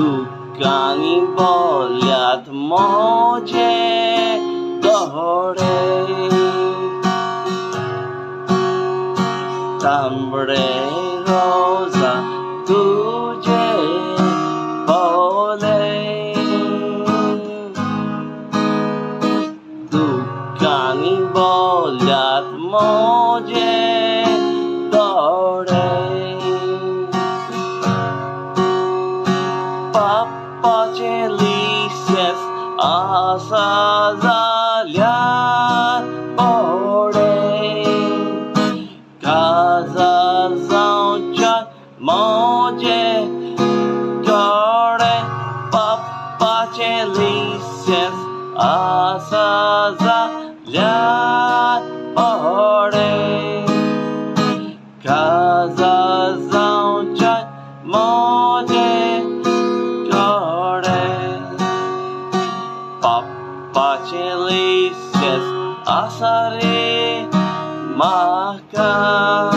Dukani boljat moje dore Tambre rosa tuje pole Dukani boljat moje dore Papa Celices asa zaljan ore Kazar zaunqan moje dore Papa Celices asa zaljan ore Kazar zaunqan moje Papa Celices asare maka